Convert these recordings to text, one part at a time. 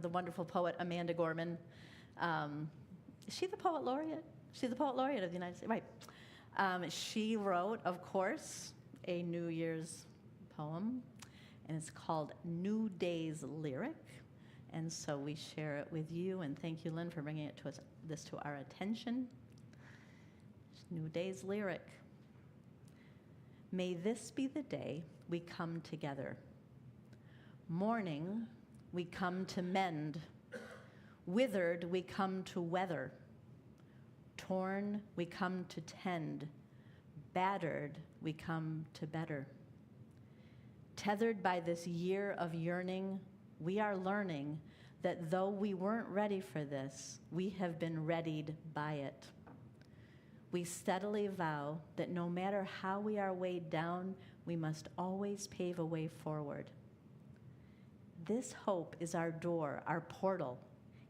the wonderful poet Amanda Gorman. Is she the poet laureate? She's the poet laureate of the United States, right. She wrote, of course, a New Year's poem, and it's called New Day's Lyric. And so we share it with you, and thank you, Lynn, for bringing it to our attention. New Day's Lyric. May this be the day we come together. Mourning, we come to mend. Withered, we come to weather. Torn, we come to tend. Battered, we come to better. Tethered by this year of yearning, we are learning that though we weren't ready for this, we have been readied by it. We steadily vow that no matter how we are weighed down, we must always pave a way forward. This hope is our door, our portal.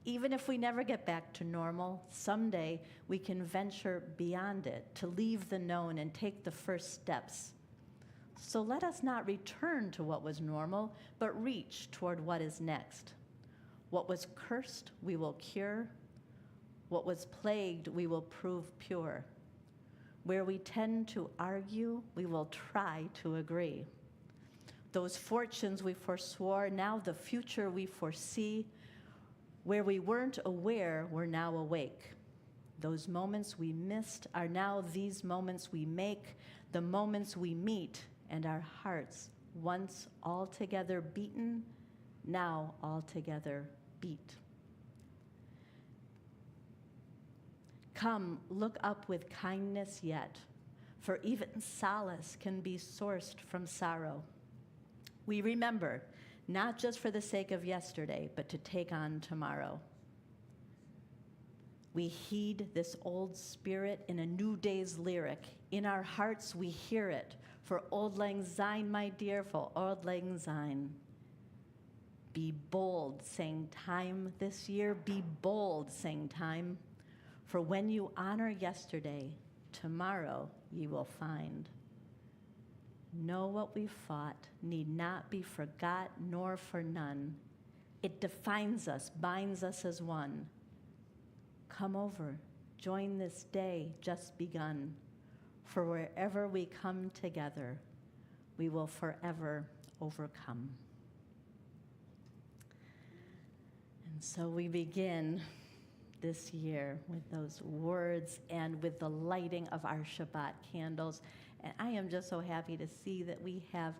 Even if we never get back to normal, someday we can venture beyond it to leave the known and take the first steps. So let us not return to what was normal, but reach toward what is next. What was cursed, we will cure. What was plagued, we will prove pure. Where we tend to argue, we will try to agree. Those fortunes we forswore, now the future we foresee. Where we weren't aware, we're now awake. Those moments we missed are now these moments we make, the moments we meet, and our hearts, once altogether beaten, now altogether beat. Come, look up with kindness yet, for even solace can be sourced from sorrow. We remember, not just for the sake of yesterday, but to take on tomorrow. We heed this old spirit in a new day's lyric. In our hearts we hear it, for Auld Lang Syne, my dear, for Auld Lang Syne. Be bold, sang time this year, be bold, sang time. For when you honor yesterday, tomorrow ye will find. Know what we fought need not be forgot nor for none. It defines us, binds us as one. Come over, join this day just begun. For wherever we come together, we will forever overcome. And so we begin this year with those words and with the lighting of our Shabbat candles. And I am just so happy to see that we have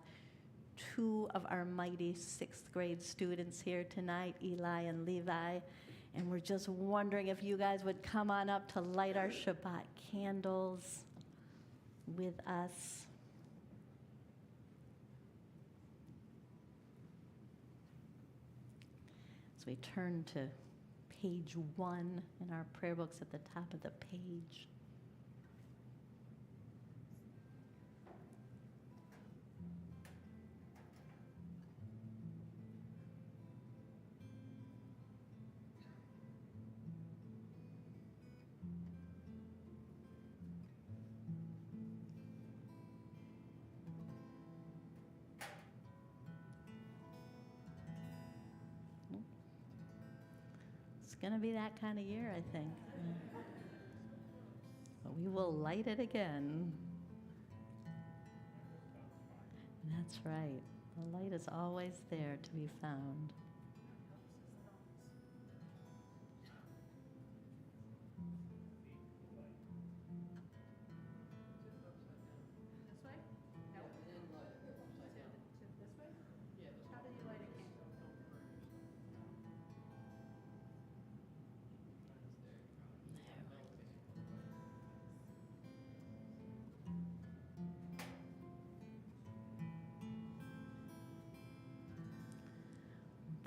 two of our mighty sixth grade students here tonight, Eli and Levi. And we're just wondering if you guys would come on up to light our Shabbat candles with us. As we turn to page 1 in our prayer books at the top of the page. It's going to be that kind of year, I think. But we will light it again. That's right. The light is always there to be found.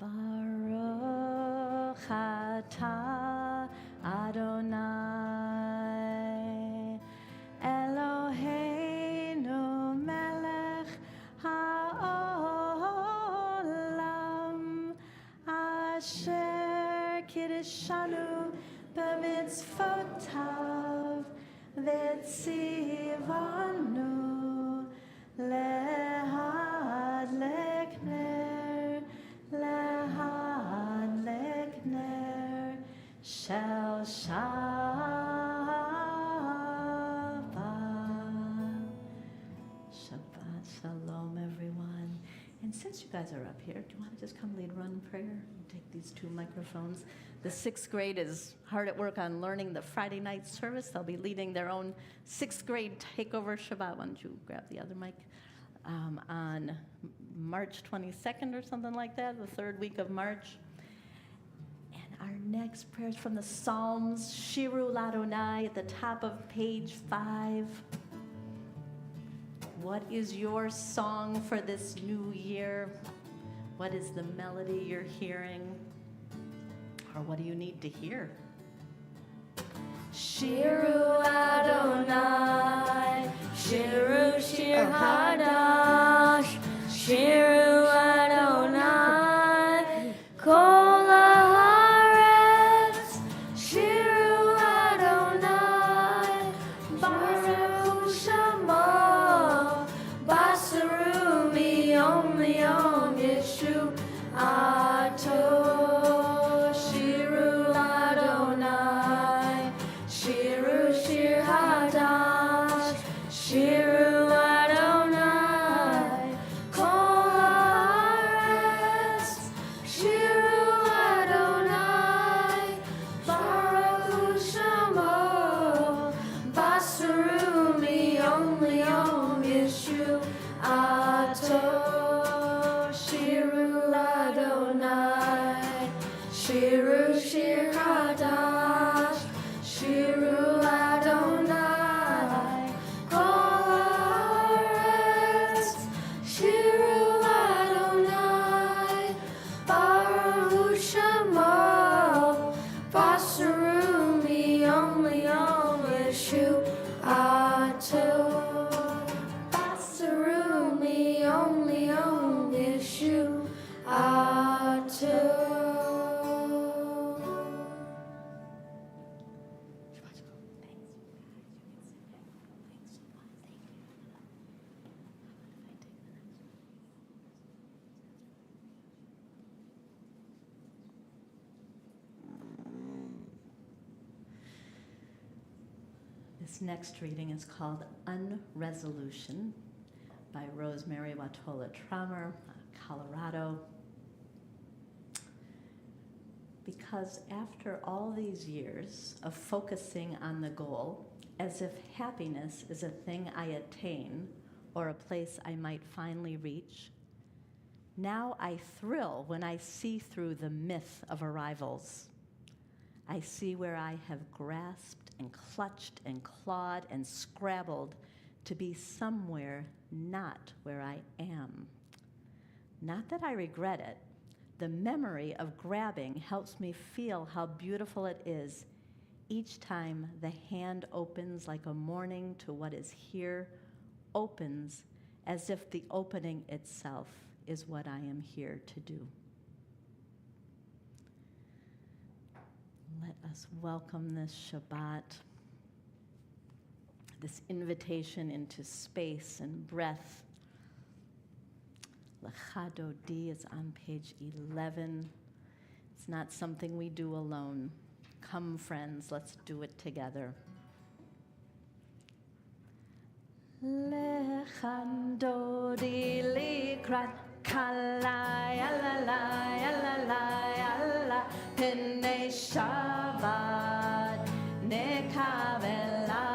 Baruch atah Adonai Eloheinu melech haolam asher kiddushanu b'mitzvotav v'tzivanu lehadlek ner lehadlek shel Shabbat. Shabbat shalom, everyone. And since you guys are up here, do you want to just come lead run prayer and take these two microphones? The sixth grade is hard at work on learning the Friday night service. They'll be leading their own sixth grade takeover Shabbat. Why don't you grab the other mic? On March 22nd or something like that, the third week of March. And our next prayer is from the Psalms, Shiru Ladonai, at the top of page 5. What is your song for this new year? What is the melody you're hearing? Or what do you need to hear? Shiru Adonai, Shiru Shir Hadash, Shiru Adonai, Kol Haaretz, Shiru Adonai, Baruch Shamo, Basaru Miyom Miyom Yeshu Ato. This next reading is called Unresolution by Rosemary Watola Trummer, Colorado. Because after all these years of focusing on the goal, as if happiness is a thing I attain or a place I might finally reach, now I thrill when I see through the myth of arrivals. I see where I have grasped and clutched and clawed and scrabbled to be somewhere not where I am. Not that I regret it. The memory of grabbing helps me feel how beautiful it is each time the hand opens like a morning to what is here, opens as if the opening itself is what I am here to do. Let us welcome this Shabbat, this invitation into space and breath. Lecha Dodi is on page 11. It's not something we do alone. Come, friends, let's do it together. Lecha Dodi likrat kalai alalai alalai alalai Pnei Shabbat nekavela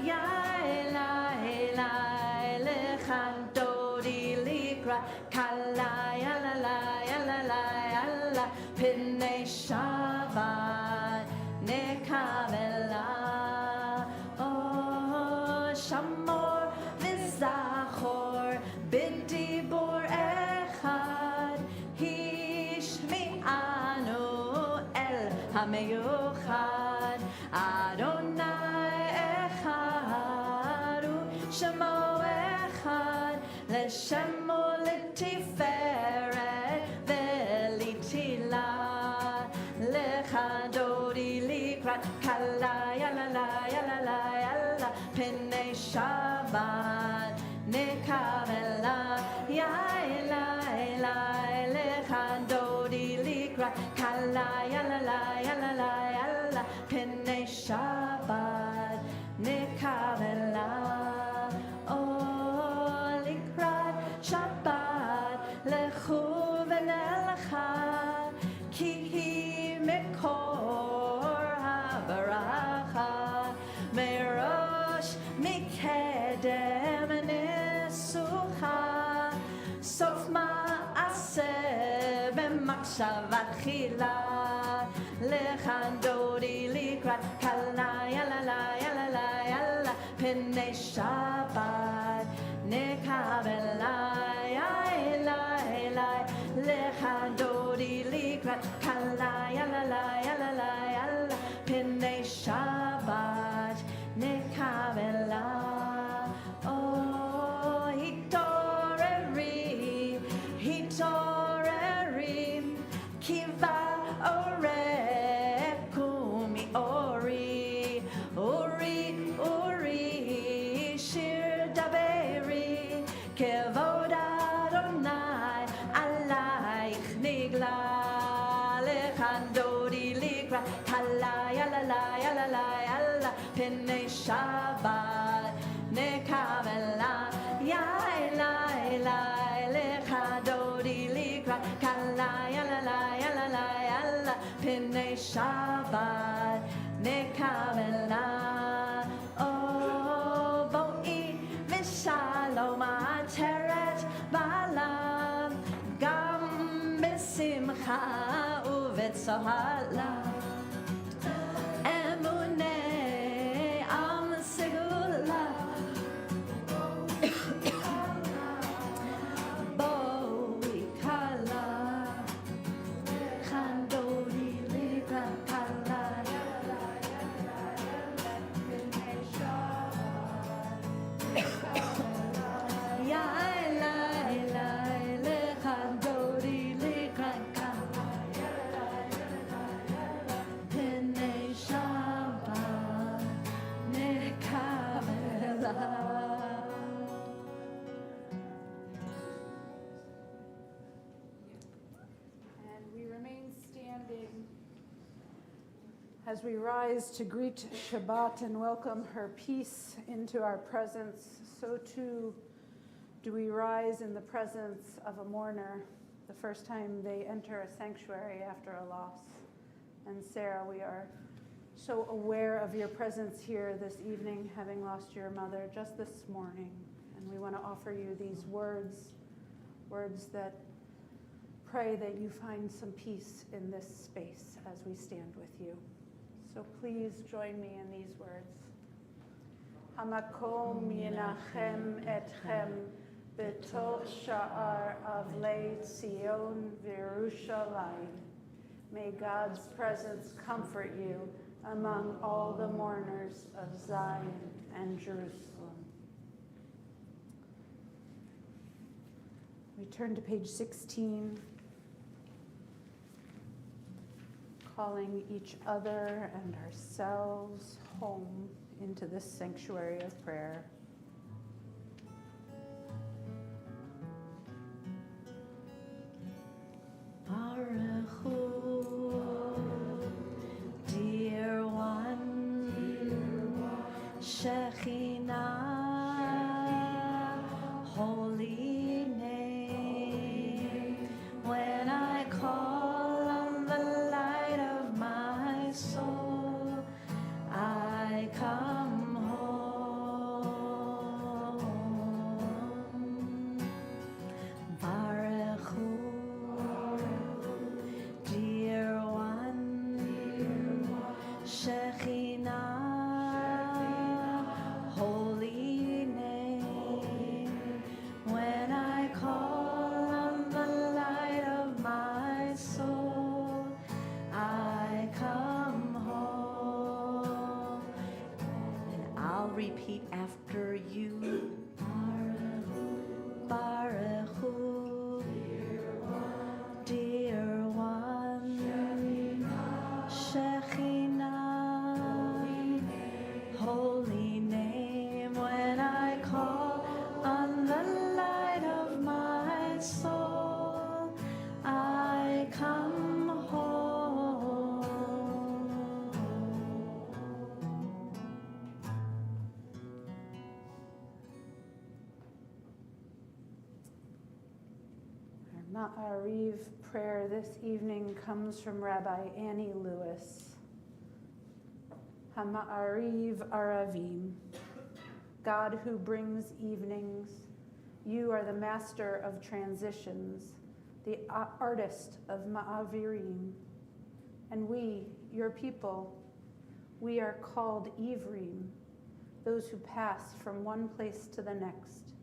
yaela elai lechan dodi likra kalai alalai alalai alalai Pnei Shabbat nekavela oh shamor v'zachor b'dibor echad hishmi'anu Hameyuchad Adonai Echad Shemo Echad L'Shemo L'Tiferet V'Litila Lecha Dodi Likrat Kalai Alalai Alalai Alalai Pnei Shabbat Nekavela Yaelai Lecha Dodi Likrat likra kala yala la yala la yala pene Shabbat nekavela oh likra Shabbat lechu v'nelecha ki hi mekor habaracha merosh mikedem nesucha sof ma'aseh b'machshava tchila lechandori likrat kala yala la yala la yala pene Shabbat nekavela lechandori likrat kala yala la yala la yala pene Shabbat nekavela oh hitoreri kiva orekumi ori shir daberi kevod Adonai alaich nigla lechandori likra kala yala la yala la yala pene Shabbat nekavela yala lechandori likra kala yala la yala la yala pene Shabbat nekavela oh boi v'shalom ateret ba'alam gam b'simcha uvetzala emunei am segula boi kala chandori likra kala And we remain standing as we rise to greet Shabbat and welcome her peace into our presence. So too do we rise in the presence of a mourner the first time they enter a sanctuary after a loss. And Sarah, we are so aware of your presence here this evening, having lost your mother just this morning. And we want to offer you these words that pray that you find some peace in this space as we stand with you. So please join me in these words. Hamakom yinachem etchem b'toch sha'ar avlei Tzion v'Yerushalayim. May God's presence comfort you among all the mourners of Zion and Jerusalem. We turn to page 16, calling each other and ourselves home into this sanctuary of prayer. Baruch Hu, dear one, Shekhinah, holy name. When I call on the light of my soul, I come home. Baruch Hu, dear one, Shekhinah, holy name. When I call on the light of my soul, I come home. And I'll repeat after you. Baruch Hu, dear one, Shekhinah, holy name. When I call on the light of my soul, I come home. Ma'ariv prayer this evening comes from Rabbi Annie Lewis. Ha'ma'ariv aravim. God who brings evenings, you are the master of transitions, the artist of ma'avirim. And we, your people, we are called Ivrim, those who pass from one place to the next,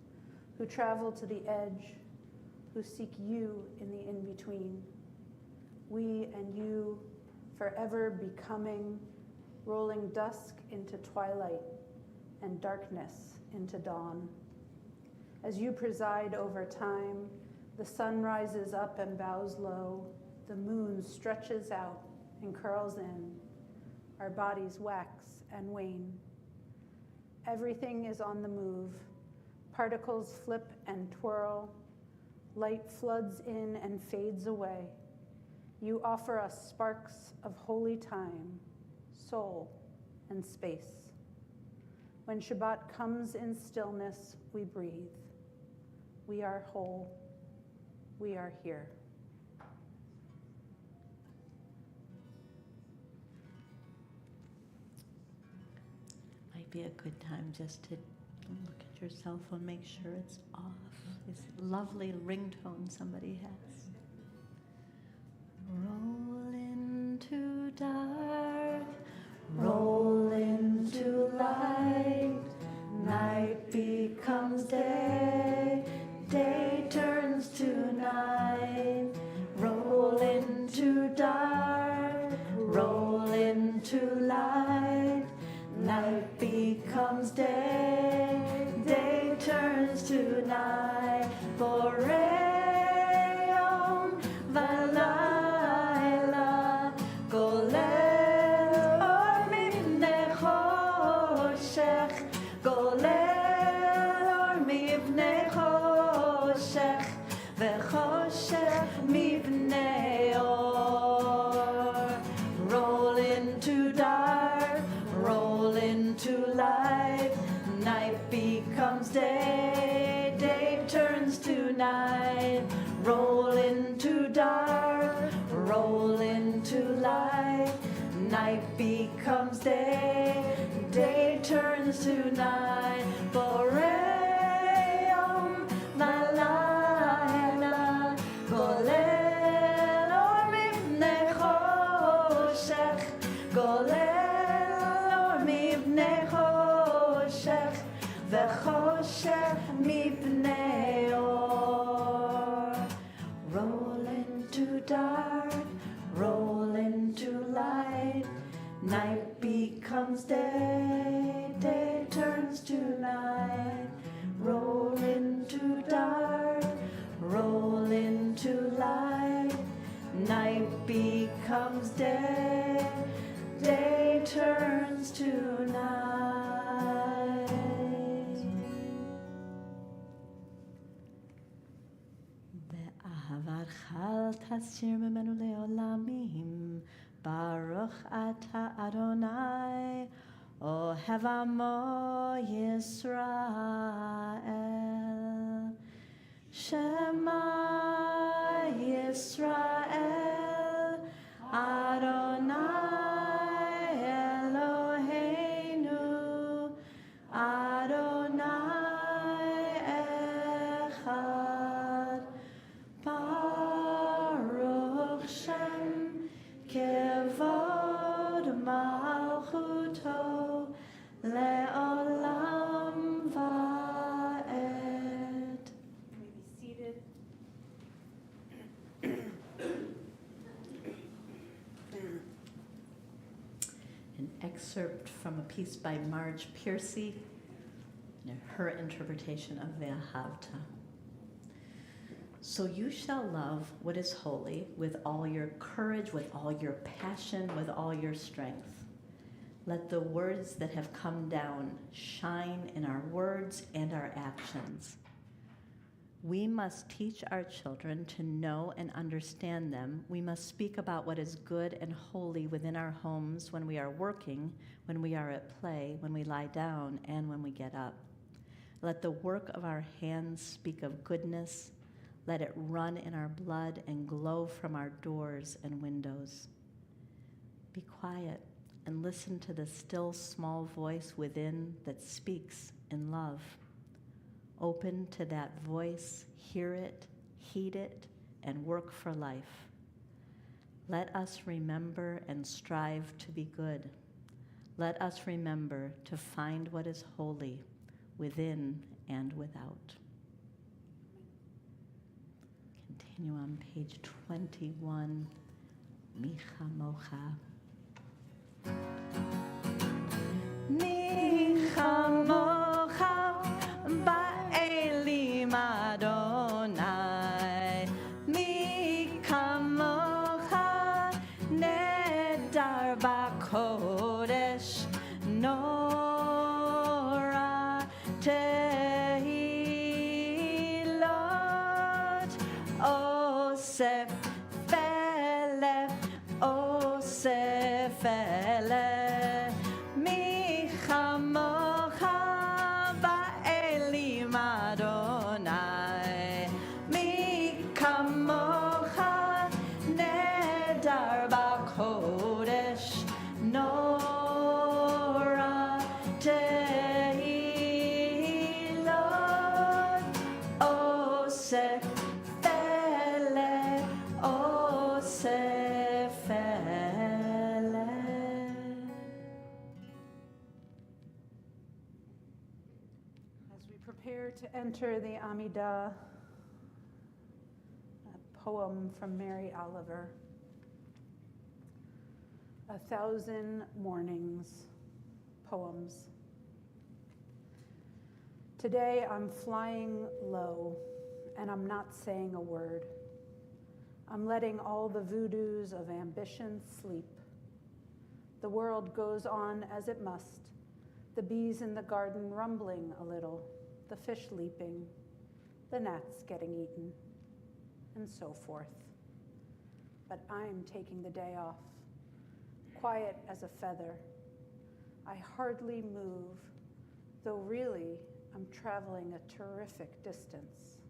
who travel to the edge, who seek you in the in-between. We and you forever becoming, rolling dusk into twilight and darkness into dawn. As you preside over time, the sun rises up and bows low, the moon stretches out and curls in, our bodies wax and wane. Everything is on the move, particles flip and twirl, light floods in and fades away. You offer us sparks of holy time, soul, and space. When Shabbat comes in stillness, we breathe. We are whole. We are here. Might be a good time just to look at your cell phone, make sure it's off. This lovely ringtone somebody has. Roll into dark, roll into light. Night becomes day, day turns to night. Roll into dark, roll into light. Night becomes day, day turns to night. Boreyom valayla, golel or mivnei choshech, golel or mivnei choshech, vechoshech mivnei or. Roll into dark, roll into light. Night becomes day, day turns to night. Roll into dark, roll into light. Night becomes day, day turns to night. Boreyom valayla, golel or mivnei choshech, golel or mivnei choshech, vechoshech mipnei or. Roll into dark, roll into light. Night becomes day, day turns to night. Roll into dark, roll into light. Night becomes day, day turns to night. Be'ahavatcha al tasir memenu le'olamim. Baruch ata Adonai, ohev amo Yisrael. Shema Yisrael, Adonai Eloheinu, Adonai echad. Baruch Shem kevod malchuto le'olam va'ed. You may be seated. An excerpt from a piece by Marge Piercy, her interpretation of Ve'ahavta. So you shall love what is holy with all your courage, with all your passion, with all your strength. Let the words that have come down shine in our words and our actions. We must teach our children to know and understand them. We must speak about what is good and holy within our homes when we are working, when we are at play, when we lie down, and when we get up. Let the work of our hands speak of goodness. Let it run in our blood and glow from our doors and windows. Be quiet and listen to the still small voice within that speaks in love. Open to that voice, hear it, heed it, and work for life. Let us remember and strive to be good. Let us remember to find what is holy within and without. Continue on page 21, Micha Mocha. Micha Mocha ba'elim Adonai, Micha Mocha nedar ba'kodesh, Nora tehilot, Osef Felef, Osef Felef, Micha Mocha ba'elim Adonai, Micha Mocha nedar ba'kodesh, Nora tehilot, Osef Felef, Osef Felef. As we prepare to enter the Amidah, a poem from Mary Oliver. 1,000 Mornings poems. Today I'm flying low and I'm not saying a word. I'm letting all the voodoos of ambition sleep. The world goes on as it must, the bees in the garden rumbling a little, the fish leaping, the gnats getting eaten, and so forth. But I'm taking the day off, quiet as a feather. I hardly move, though really I'm traveling a terrific distance.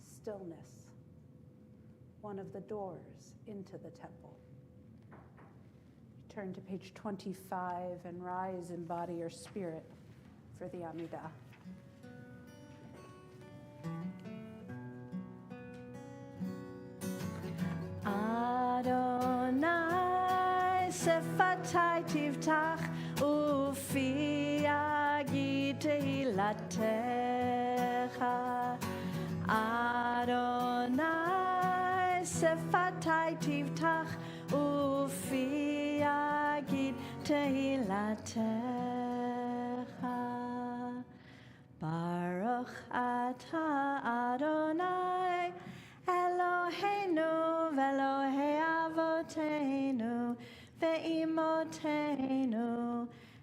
Stillness, one of the doors into the temple. Turn to page 25 and rise in body or spirit for the Amidah. Adonai sefatai tivtach ufi yagid tehilatecha. Adonai sefatai tivtach ufi yagid tehilatecha. Baruch atah Adonai Eloheinu ve'Elohei avoteinu ve'imotenu,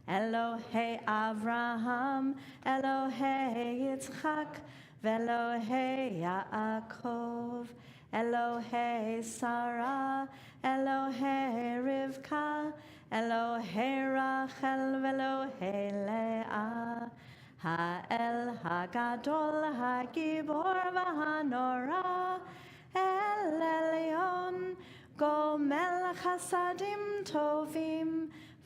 Elohei Avraham, Elohei Yitzchak, ve'Elohei Yaakov, Elohei Sarah, Elohei Rivka, Elohei Rachel, ve'Elohei Leah, Ha'el Hagadol Hagibor v'Hanora, El Elyon, Gomel Chasadim Tovim,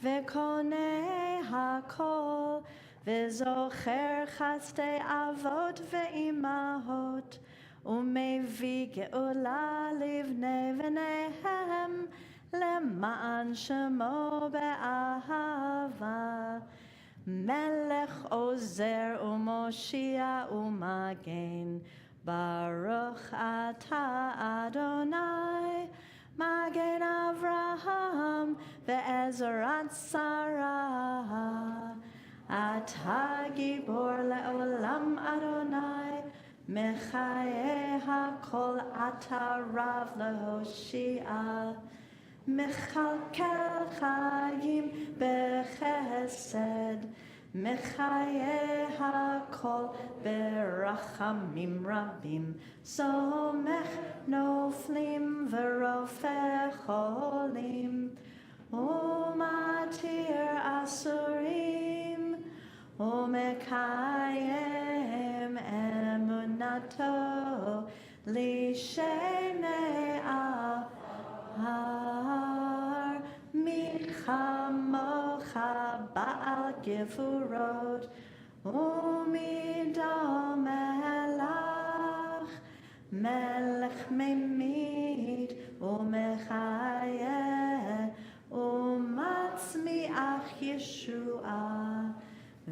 Ve'konei Hakol, Ve'zocher Chastei Avot ve'imahot, Umevi Geula livnei v'neihem, Lema'an Shemo be'ahava, Melech Ozer u'Moshia u'Magen, Baruch atah Adonai, Magen Avraham ve'Ezrat Sarah. Atah Gibor le'olam Adonai, Mechaye hakol atah Rav le'Hoshia. Mechalkel chayim bechesed, Mechaye hakol berachamim rabim, Somech noflim v'rofeh cholim, Umatir asurim, Umekayem emunato shene ahar mi chamocha ba'al gevurot umidam melach melech memid umechayeh umatzmiach Yeshua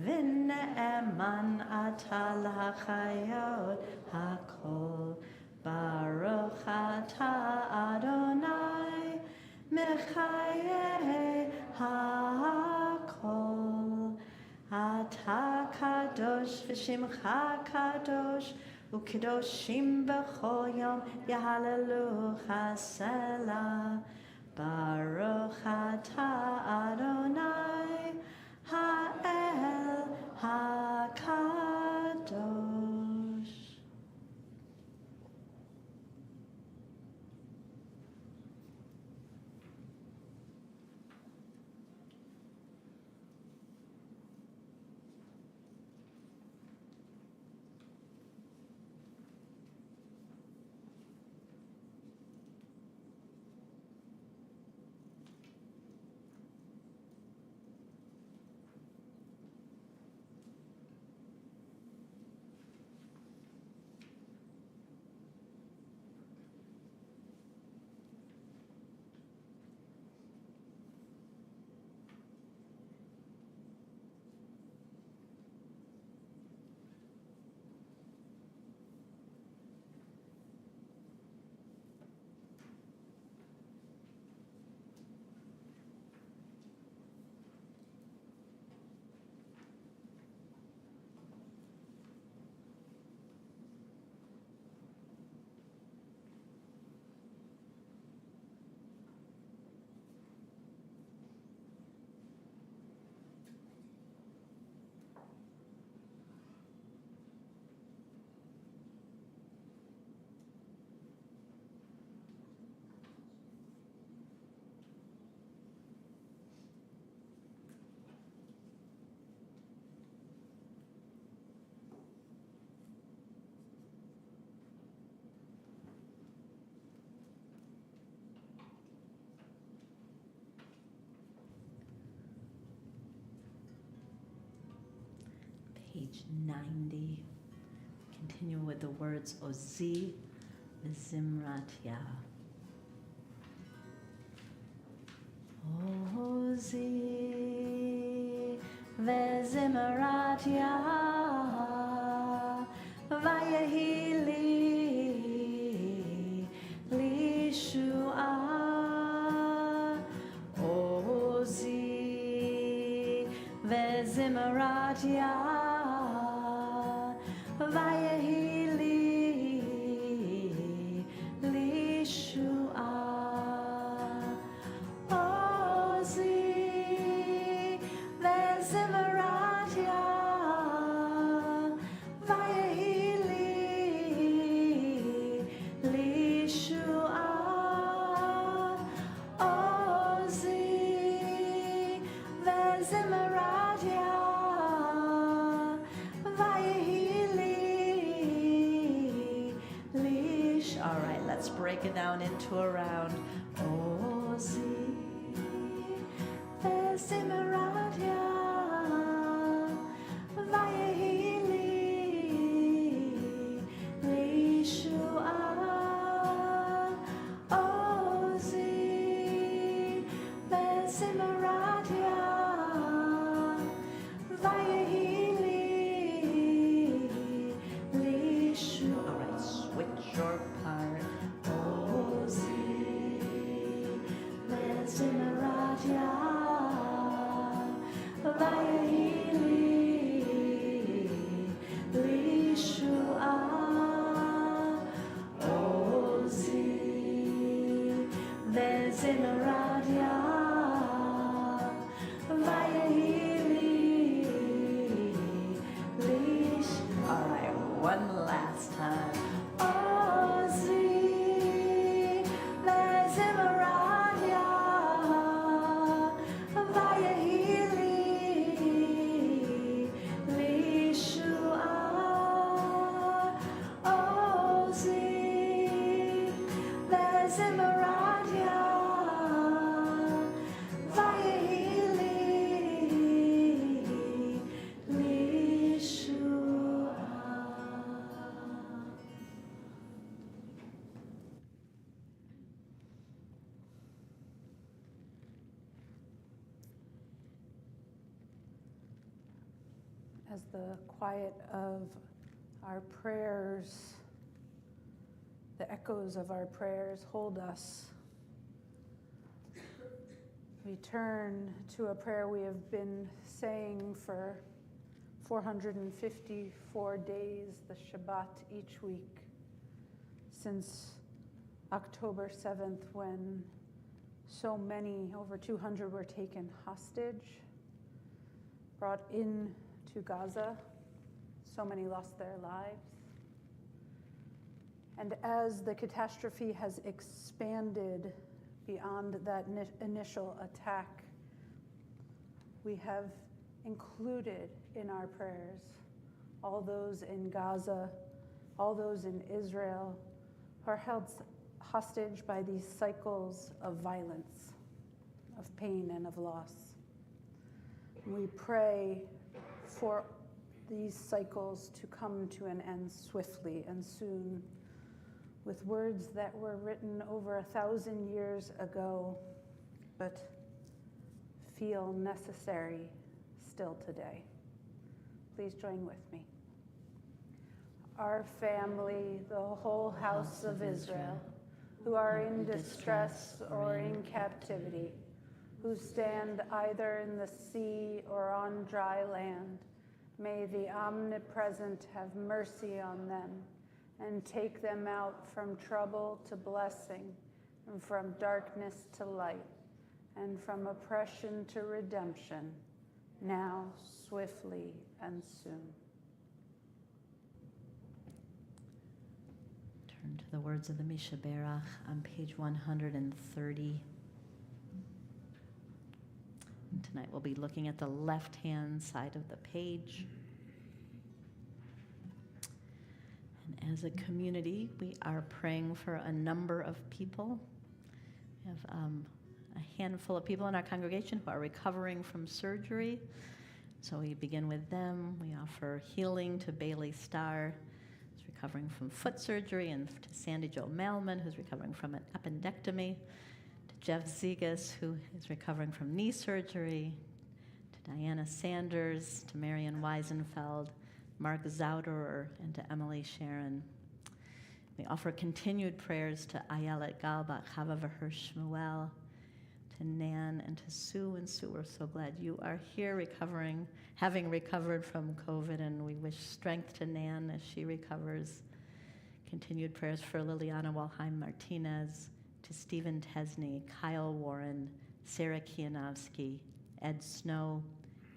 v'ne'eman atal hachayot hakol baruch atah Adonai mechayeh hakol atah kadosh v'shimcha kadosh u'kedoshim b'chol yom yahalelucha selah baruch atah Adonai ha'el hakadosh. Page 90. Continue with the words Ozi v'Zimratya. Ozi v'Zimratya vayehi li shua. Ozi v'Zimratya vayehi li shua. Ozi v'Zimratya vayehi li shua. Ozi v'Zimratya all right, let's break it down into a round. Ozi v'Zimratya vayehi li shua. Ozi v'Zimratya vayehi li shua. All right, switch your part. Zimratya vayehi li shua. Ozi v'Zimratya vayehi li shua. All right, one last time. as the quiet of our prayers, the echoes of our prayers hold us, we turn to a prayer we have been saying for 454 days, the Shabbat each week, since October 7th, when so many, over 200, were taken hostage, brought in to Gaza. So many lost their lives. And as the catastrophe has expanded beyond that initial attack, we have included in our prayers all those in Gaza, all those in Israel who are held hostage by these cycles of violence, of pain, and of loss. We pray for these cycles to come to an end swiftly and soon, with words that were written over 1,000 years ago, but feel necessary still today. Please join with me. Our family, the whole house of Israel, who are in distress or in captivity, who stand either in the sea or on dry land, may the Omnipresent have mercy on them and take them out from trouble to blessing, and from darkness to light, and from oppression to redemption, now, swiftly, and soon. Turn to the words of the Mishaberach on page 130. And tonight we'll be looking at the left-hand side of the page. And as a community, we are praying for a number of people. We have a handful of people in our congregation who are recovering from surgery. So we begin with them. We offer healing to Bailey Starr, who's recovering from foot surgery, and to Sandy Jo Malman, who's recovering from an appendectomy, to Jeff Zegas, who is recovering from knee surgery, to Diana Sanders, to Marion Weisenfeld, Mark Zauderer, and to Emily Sharon. We offer continued prayers to Ayelet Galbach, Chava Hirsch Shmuel, to Nan and to Sue. And Sue, we're so glad you are here recovering, having recovered from COVID, and we wish strength to Nan as she recovers. Continued prayers for Liliana Walheim Martinez, to Stephen Tesney, Kyle Warren, Sarah Kianowski, Ed Snow,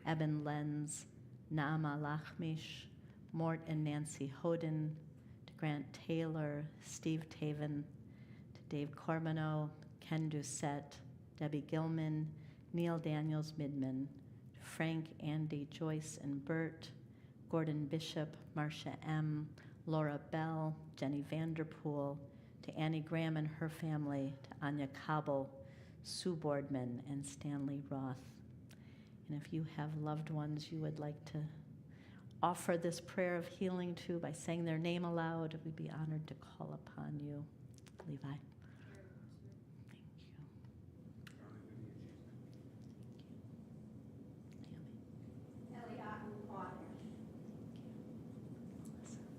Eben Lenz, Naama Lachmish, Mort and Nancy Hoden, to Grant Taylor, Steve Taven, to Dave Cormano, Ken Doucette, Debbie Gilman, Neil Daniels Midman, to Frank, Andy, Joyce, and Bert, Gordon Bishop, Marcia M., Laura Bell, Jenny Vanderpool, to Annie Graham and her family, to Anya Kabel, Sue Boardman, and Stanley Roth. And if you have loved ones you would like to offer this prayer of healing to by saying their name aloud, we'd be honored to call upon you. Levi.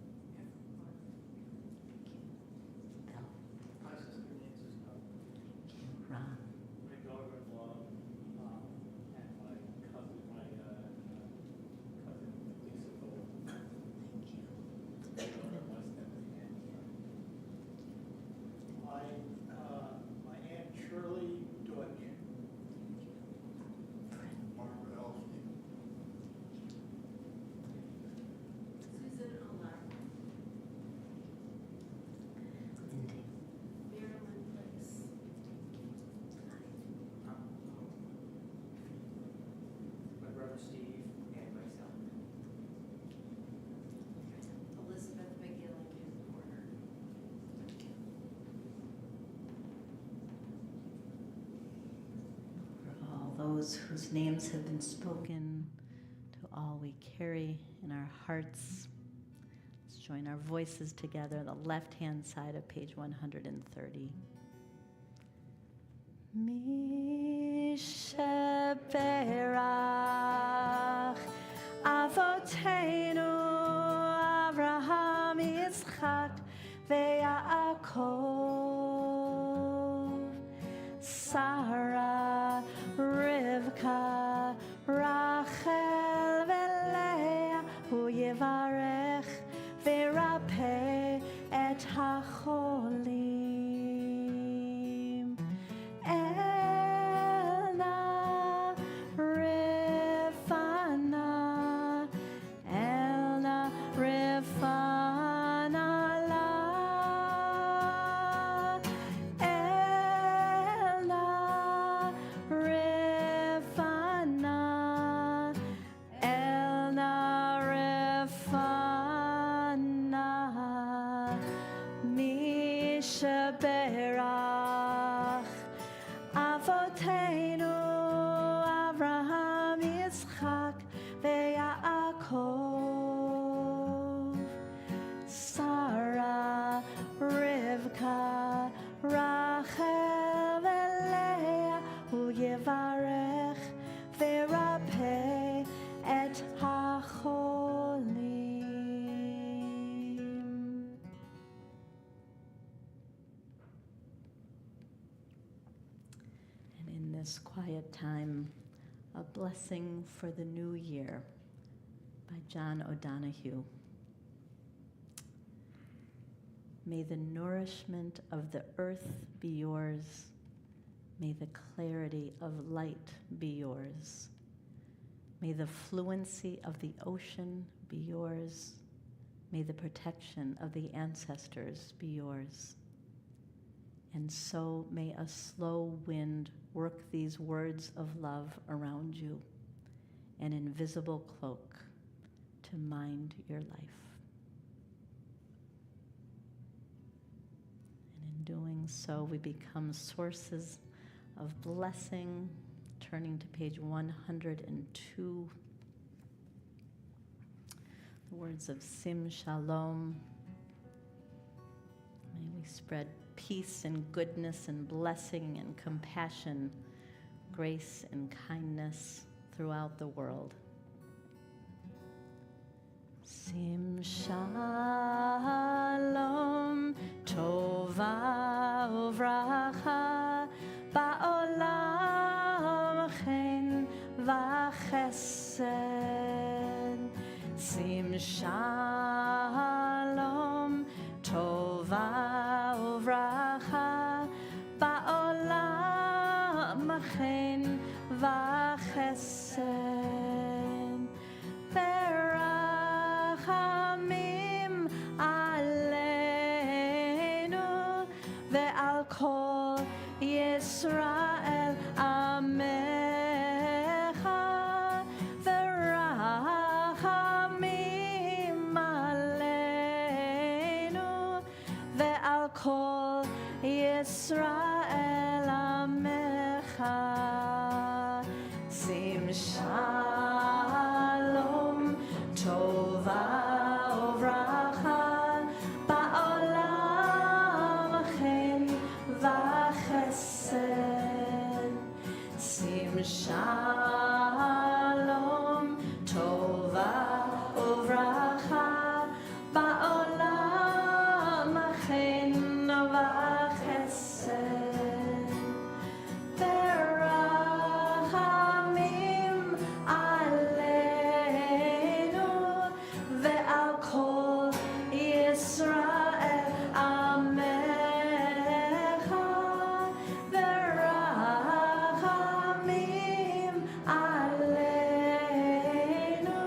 Thank you. Ron. Those whose names have been spoken, to all we carry in our hearts. Let's join our voices together, the left-hand side of page 130. Mishaberach Avotenu quiet time, A Blessing for the New Year by John O'Donohue. May the nourishment of the earth be yours. May the clarity of light be yours. May the fluency of the ocean be yours. May the protection of the ancestors be yours. And so may a slow wind work these words of love around you, an invisible cloak to mind your life. And in doing so, we become sources of blessing. Turning to page 102, the words of Sim Shalom. May we spread peace and goodness and blessing and compassion, grace and kindness throughout the world. Sim Shalom, Tova Uvracha, Ba'olam Chen V'Chesed. Sim Shalom, Tova Uvracha, Ba'olam Chen V'Chesed. Verachamim aleinu ve'al kol Yisrael amecha. Verachamim aleinu ve'al kol Yisrael amecha. Sim shalom tova uvracha ba'olam chen v'chesed. Sim shalom tova uvracha ba'olam chen v'chesed. Verachamim aleinu ve'al kol Yisrael amecha. Verachamim aleinu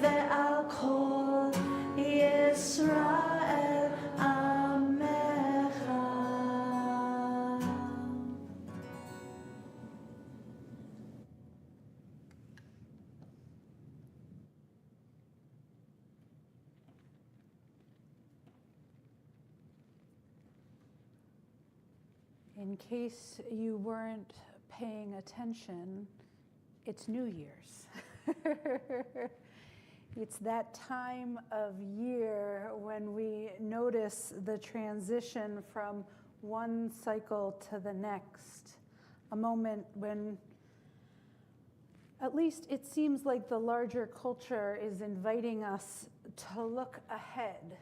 ve'al kol Yisrael amecha. In case you weren't paying attention, it's New Year's. It's that time of year when we notice the transition from one cycle to the next, a moment when at least it seems like the larger culture is inviting us to look ahead,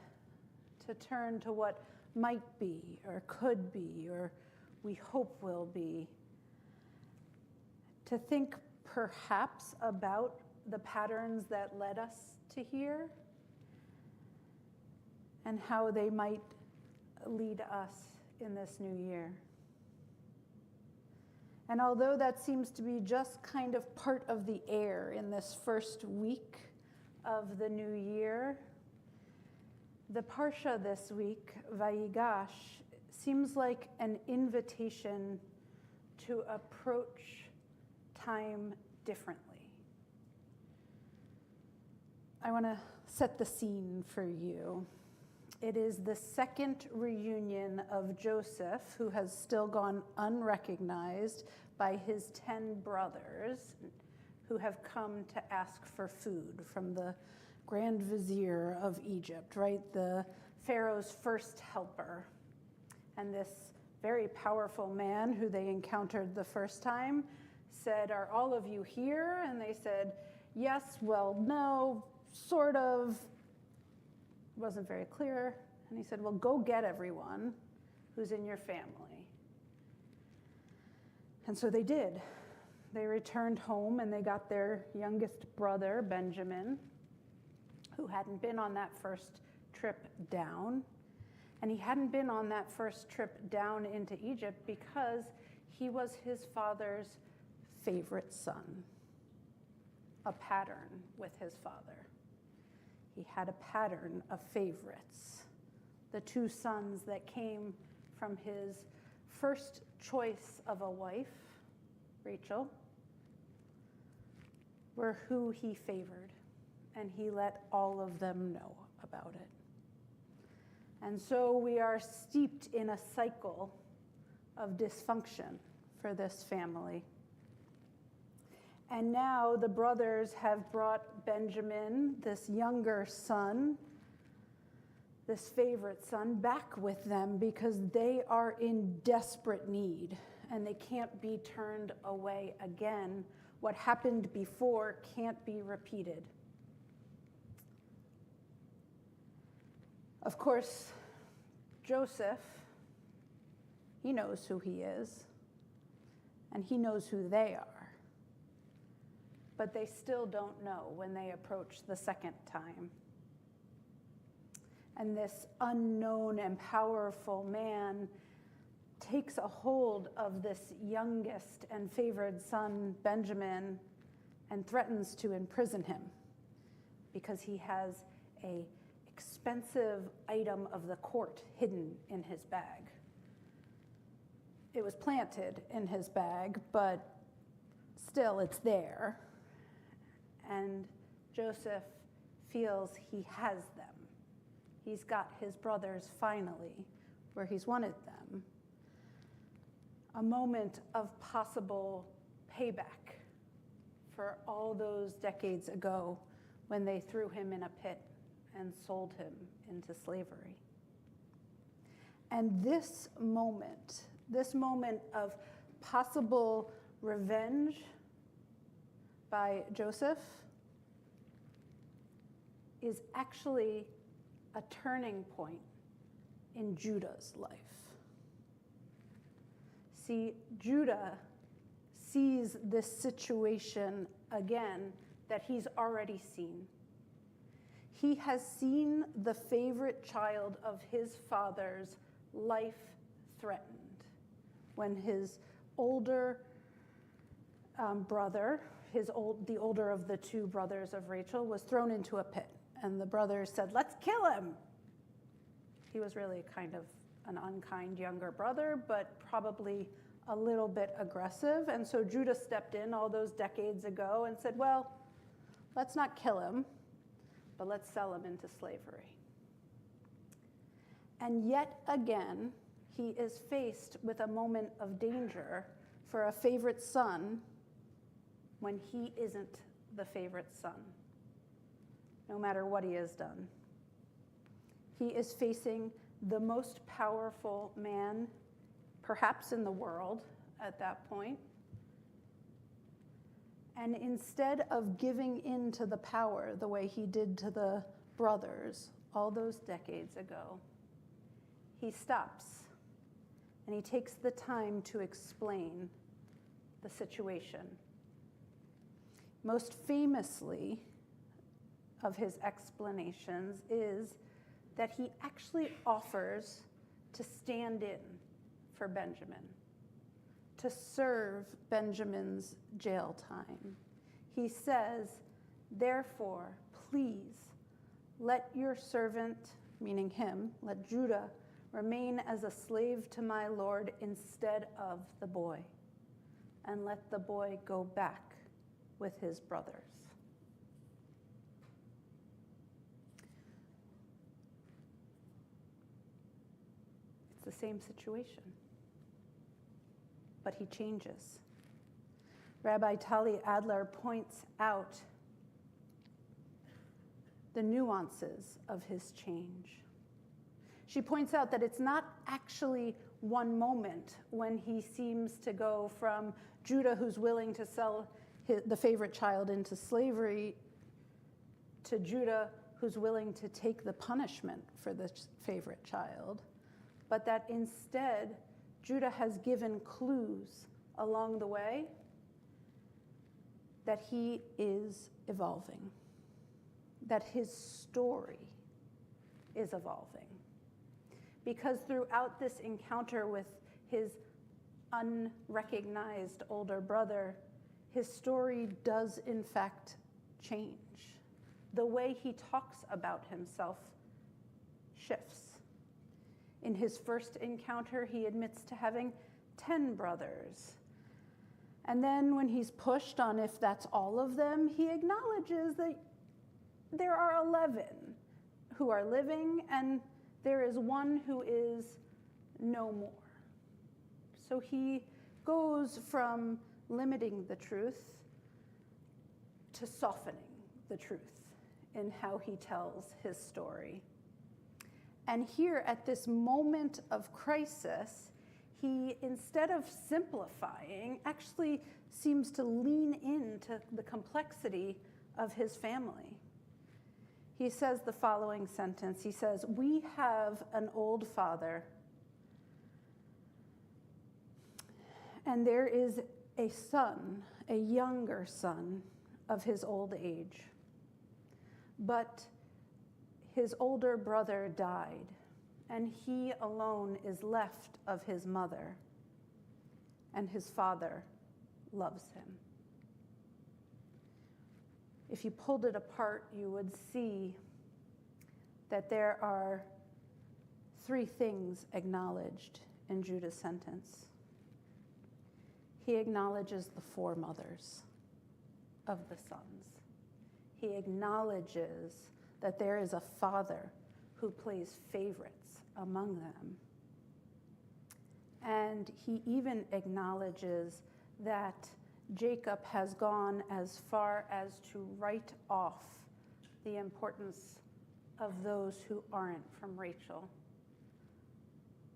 to turn to what might be or could be or we hope will be, to think perhaps about the patterns that led us to here and how they might lead us in this new year. And although that seems to be just kind of part of the air in this first week of the new year, the Parsha this week, Vayigash, seems like an invitation to approach time differently. I want to set the scene for you. It is the second reunion of Joseph, who has still gone unrecognized by his 10 brothers who have come to ask for food from the Grand Vizier of Egypt, right? The Pharaoh's first helper. And this very powerful man who they encountered the first time said, "Are all of you here?" And they said, "Yes, well, no, sort of." It wasn't very clear. And he said, "Well, go get everyone who's in your family." And so they did. They returned home and they got their youngest brother, Benjamin, who hadn't been on that first trip down. And he hadn't been on that first trip down into Egypt because he was his father's favorite son, a pattern with his father. He had a pattern of favorites. The two sons that came from his first choice of a wife, Rachel, were who he favored, and he let all of them know about it. And so we are steeped in a cycle of dysfunction for this family. And now the brothers have brought Benjamin, this younger son, this favorite son, back with them because they are in desperate need and they can't be turned away again. What happened before can't be repeated. Of course, Joseph, he knows who he is, and he knows who they are. But they still don't know when they approach the second time. And this unknown and powerful man takes a hold of this youngest and favored son, Benjamin, and threatens to imprison him because he has an expensive item of the court hidden in his bag. It was planted in his bag, but still it's there. And Joseph feels he has them. He's got his brothers finally where he's wanted them. A moment of possible payback for all those decades ago when they threw him in a pit and sold him into slavery. And this moment of possible revenge by Joseph is actually a turning point in Judah's life. See, Judah sees this situation again that he's already seen. He has seen the favorite child of his father's life threatened when his older brother, the older of the two brothers of Rachel, was thrown into a pit. And the brothers said, "Let's kill him." He was really kind of an unkind younger brother, but probably a little bit aggressive. And so Judah stepped in all those decades ago and said, well, let's not kill him, but let's sell him into slavery. And yet again, he is faced with a moment of danger for a favorite son when he isn't the favorite son, no matter what he has done. He is facing the most powerful man, perhaps in the world at that point. And instead of giving in to the power the way he did to the brothers all those decades ago, he stops and he takes the time to explain the situation. Most famously of his explanations is that he actually offers to stand in for Benjamin, to serve Benjamin's jail time. He says, "Therefore, please, let your servant," meaning him, let Judah, "remain as a slave to my Lord instead of the boy, and let the boy go back with his brothers." It's the same situation, but he changes. Rabbi Tali Adler points out the nuances of his change. She points out that it's not actually one moment when he seems to go from Judah, who's willing to sell the favorite child into slavery, to Judah, who's willing to take the punishment for the favorite child, but that instead Judah has given clues along the way that he is evolving, that his story is evolving. Because throughout this encounter with his unrecognized older brother, his story does in fact change. The way he talks about himself shifts. In his first encounter, he admits to having 10 brothers. And then when he's pushed on if that's all of them, he acknowledges that there are 11 who are living and there is one who is no more. So he goes from limiting the truth to softening the truth in how he tells his story. And here at this moment of crisis, he, instead of simplifying, actually seems to lean into the complexity of his family. He says the following sentence. He says, "We have an old father, and there is a son, a younger son of his old age. But his older brother died, and he alone is left of his mother, and his father loves him." If you pulled it apart, you would see that there are 3 things acknowledged in Judah's sentence. He acknowledges the 4 mothers of the sons. He acknowledges that there is a father who plays favorites among them. And he even acknowledges that Jacob has gone as far as to write off the importance of those who aren't from Rachel,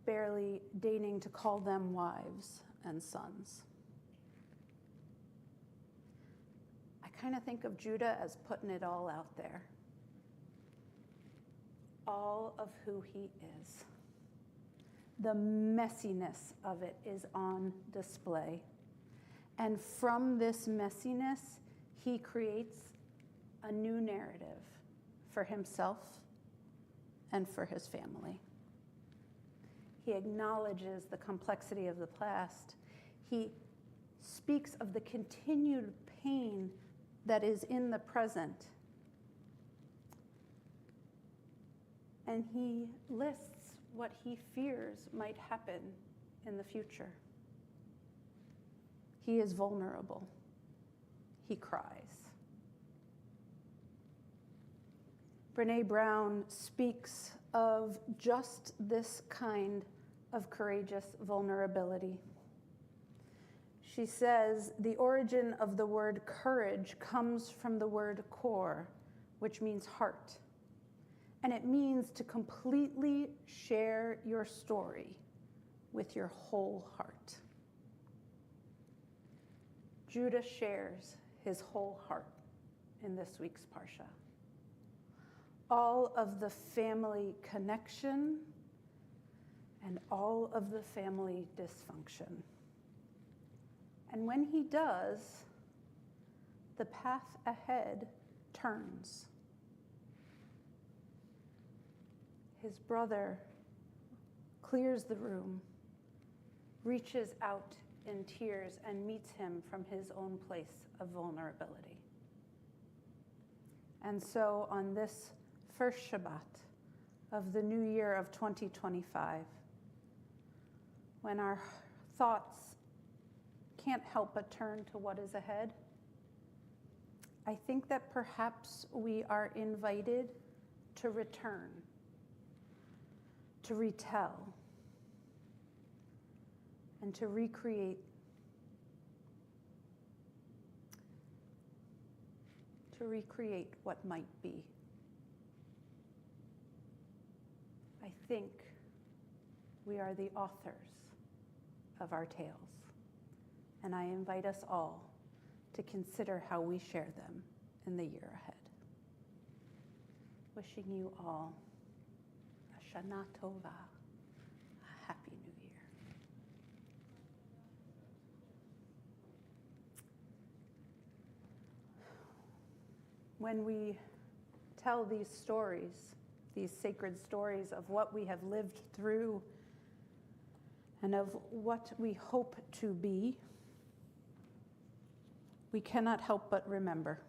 barely deigning to call them wives and sons. I kind of think of Judah as putting it all out there. All of who he is. The messiness of it is on display. And from this messiness, he creates a new narrative for himself and for his family. He acknowledges the complexity of the past. He speaks of the continued pain that is in the present. And he lists what he fears might happen in the future. He is vulnerable. He cries. Brené Brown speaks of just this kind of courageous vulnerability. She says, the origin of the word courage comes from the word kor, which means heart. And it means to completely share your story with your whole heart. Judah shares his whole heart in this week's Parsha. All of the family connection and all of the family dysfunction. And when he does, the path ahead turns. His brother clears the room, reaches out in tears, and meets him from his own place of vulnerability. And so on this first Shabbat of the new year of 2025, when our thoughts can't help but turn to what is ahead, I think that perhaps we are invited to return, to retell, and to recreate, what might be. I think we are the authors of our tales, and I invite us all to consider how we share them in the year ahead. Wishing you all a Shana Tova, a happy new year. when we tell these stories, these sacred stories of what we have lived through and of what we hope to be, we cannot help but remember.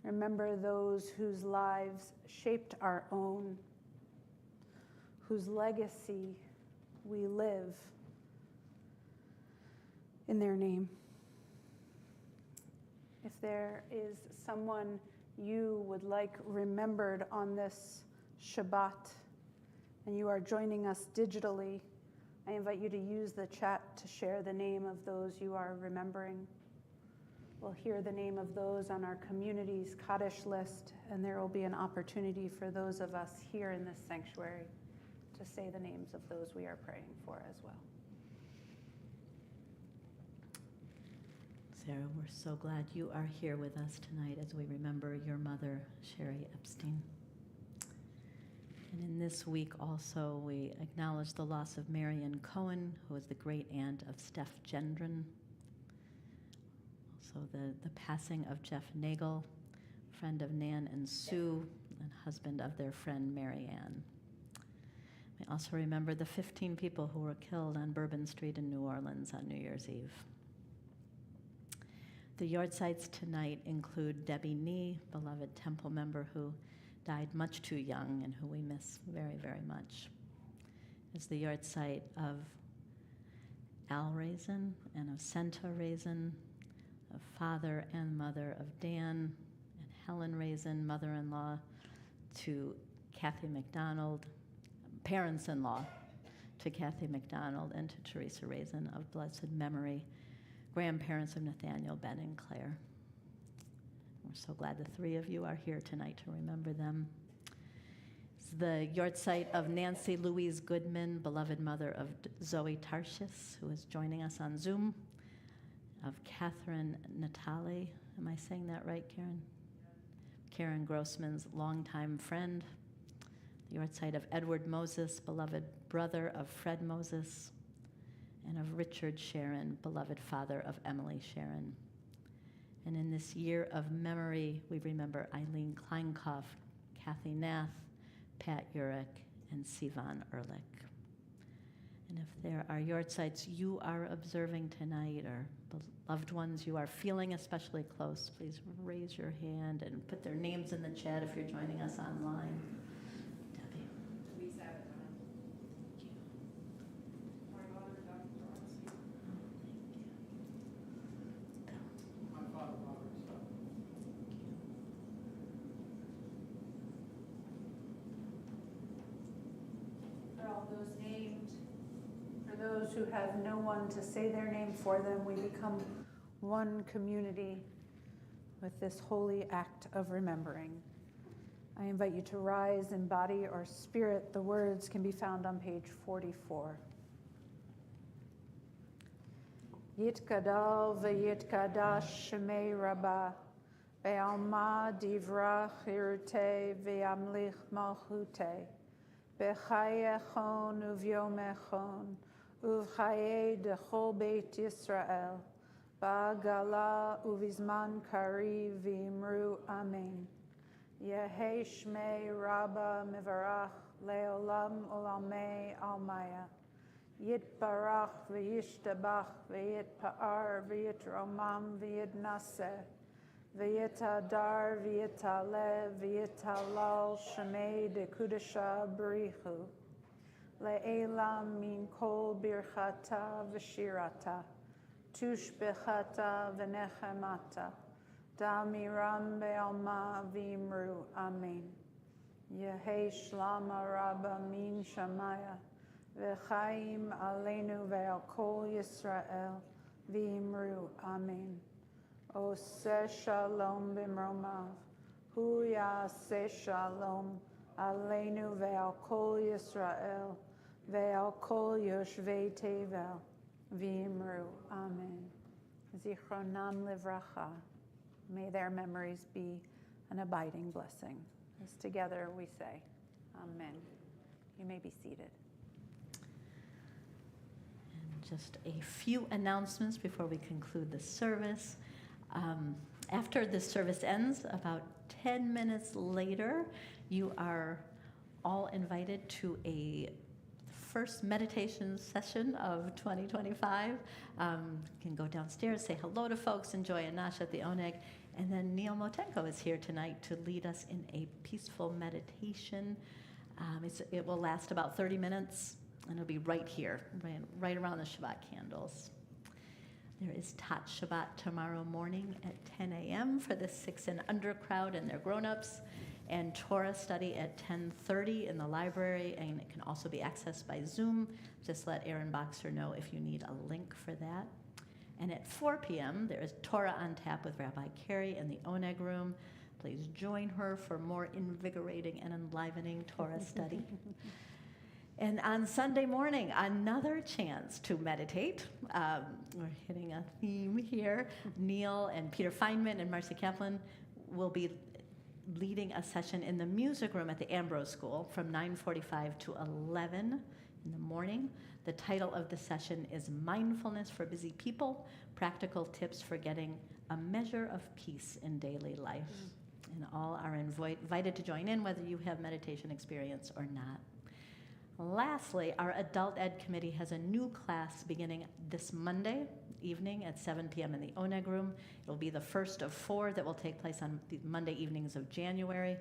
Remember those whose lives shaped our own, whose legacy we live in their name. If there is someone you would like remembered on this Shabbat and you are joining us digitally, I invite you to use the chat to share the name of those you are remembering. We'll hear the name of those on our community's Kaddish list, and there will be an opportunity for those of us here in this sanctuary to say the names of those we are praying for as well. Sarah, we're so glad you are here with us tonight as we remember your mother, Sherry Epstein. And in this week also, we acknowledge the loss of Marion Cohen, who was the great aunt of Steph Gendron. Also the passing of Jeff Nagel, friend of Nan and Sue, and husband of their friend Mary Ann. We also remember the 15 people who were killed on Bourbon Street in New Orleans on New Year's Eve. The yardsites tonight include Debbie Nee, beloved Temple member who died much too young and who we miss very, very much. It's the yahrzeit of Al Raisin and of Senta Raisin, of father and mother of Dan, and Helen Raisin, mother-in-law to Kathy McDonald, parents-in-law to Kathy McDonald and to Teresa Raisin of blessed memory, grandparents of Nathaniel, Ben, and Claire. We're so glad the three of you are here tonight to remember them. It's the yahrzeit of Nancy Louise Goodman, beloved mother of Zoe Tarshis, who is joining us on Zoom, of Catherine Natale, am I saying that right, Karen? Karen Grossman's longtime friend. The yahrzeit of Edward Moses, beloved brother of Fred Moses, and of Richard Sharon, beloved father of Emily Sharon. And in this year of memory, we remember Eileen Kleinkopf, Kathy Nath, Pat Urich, and Sivan Ehrlich. And if there are yahrzeits you are observing tonight or loved ones you are feeling especially close, please raise your hand and put their names in the chat if you're joining us online. Debbie. Lisa, Thank you. my mother, Dr. Dorothy, Bill. my father, Robert Stubb. For all those named, for those who have no one to say their name for them, we become one community with this holy act of remembering. I invite you to rise in body or spirit. The words can be found on page 44. Yitkadal v'yitkadash shemei rabbah, ve'alma divra chirute ve'amlich malchute, b'chayechon uv'yomechon, uv'chaye dechol beit Yisrael, ba'gala uv'izman kari v'imru amen. Yehei shmei rabba mivarach leolam olamei almaya. Yitbarach v'yishtabach v'yitpa'ar v'yitromam v'yitnaseh v'yitadar v'yitaleh v'yitalal shemei dekudasha b'richu le'elam min kol birchata v'shirata tushbechata v'nechemata damiram be'alma v'imru amen. Yehei shlama rabba min shamaya v'chaim aleinu ve'al kol Yisrael v'imru amen. Oseh shalom b'mromav, hu ya'aseh shalom aleinu ve'al kol Yisrael ve'al kol yoshvei tevel v'imru amen. Zichronam livracha, may their memories be an abiding blessing. As together we say, amen. You may be seated. Just a few announcements before we conclude the service. After this service ends, about 10 minutes later, you are all invited to a first meditation session of 2025. You can go downstairs, say hello to folks, enjoy a nash at the Oneg, and then Neil Motenko is here tonight to lead us in a peaceful meditation. It will last about 30 minutes, and it'll be right here, right around the Shabbat candles. There is Tat Shabbat tomorrow morning at 10 a.m. for the 6 and under crowd and their grown-ups, and Torah study at 10:30 in the library, and it can also be accessed by Zoom. Just let Erin Boxer know if you need a link for that. And at 4 p.m., there is Torah on Tap with Rabbi Cari in the Oneg room. Please join her for more invigorating and enlivening Torah study. And on Sunday morning, another chance to meditate. We're hitting a theme here. Neil and Peter Feynman and Marcy Kaplan will be leading a session in the music room at the Ambrose School from 9:45 to 11 in the morning. The title of the session is Mindfulness for Busy People, Practical Tips for Getting a Measure of Peace in Daily Life. And all are invited to join in, whether you have meditation experience or not. Lastly, our Adult Ed Committee has a new class beginning this Monday evening at 7 p.m. in the Oneg room. It will be the first of 4 that will take place on the Monday evenings of January.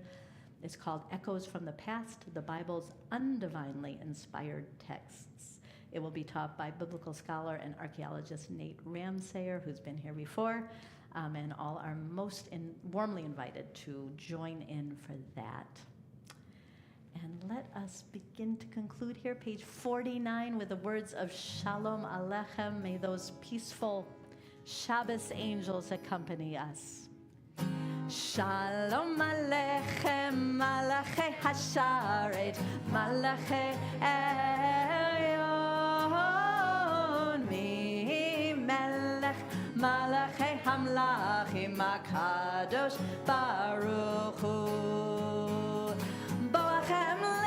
It's called Echoes from the Past, the Bible's Undivinely Inspired Texts. It will be taught by biblical scholar and archaeologist Nate Ramsayer, who's been here before, and all are most warmly invited to join in for that. And let us begin to conclude here, page 49, with the words of Shalom Aleichem. May those peaceful Shabbos angels accompany us. Shalom Aleichem, Malachei Hasharet, Malachei Elyon, Mi Melech, Malachei Hamlachim, HaKadosh Baruch Hu.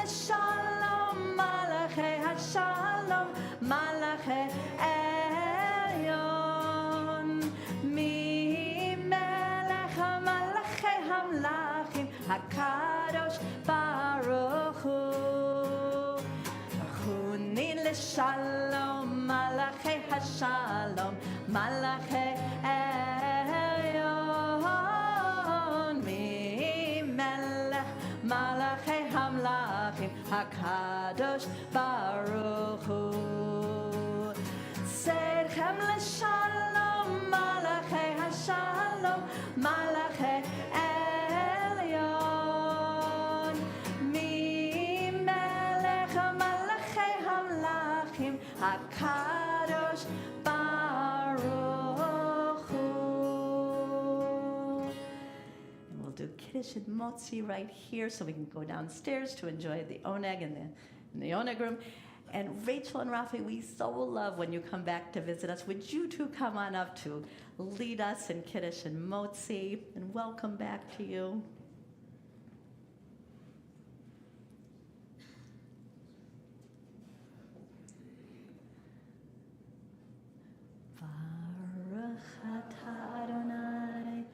Shalom, Malachei HaShalom, Malachei Elyon, Mi Melech Malachei Hamlachim, HaKadosh Baruch Hu. Chuni l'Shalom, Malachei HaShalom, Malachei Elyon, Mi Melech Malachei Hamlachim, HaKadosh Baruch Hu. Serchem l'Shalom, Malachei HaShalom, Malachei Elyon, Mi Melech Malachei Hamlachim, HaKadosh Baruch Hu. We'll do Kiddush and Motzi right here, so we can go downstairs to enjoy the Oneg in the Oneg room. And Rachel and Rafi, we so love when you come back to visit us. Would you two come on up to lead us in Kiddush and Motzi? And welcome back to you. Baruch atah Adonai.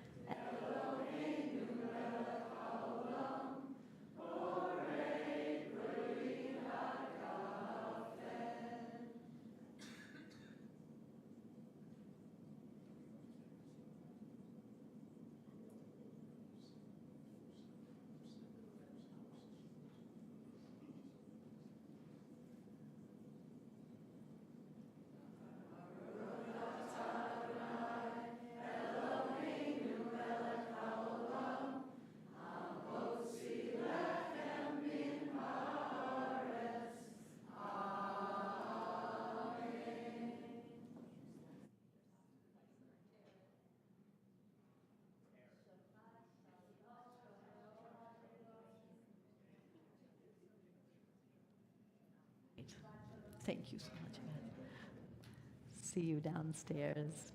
Thank you so much, Beth. See you downstairs.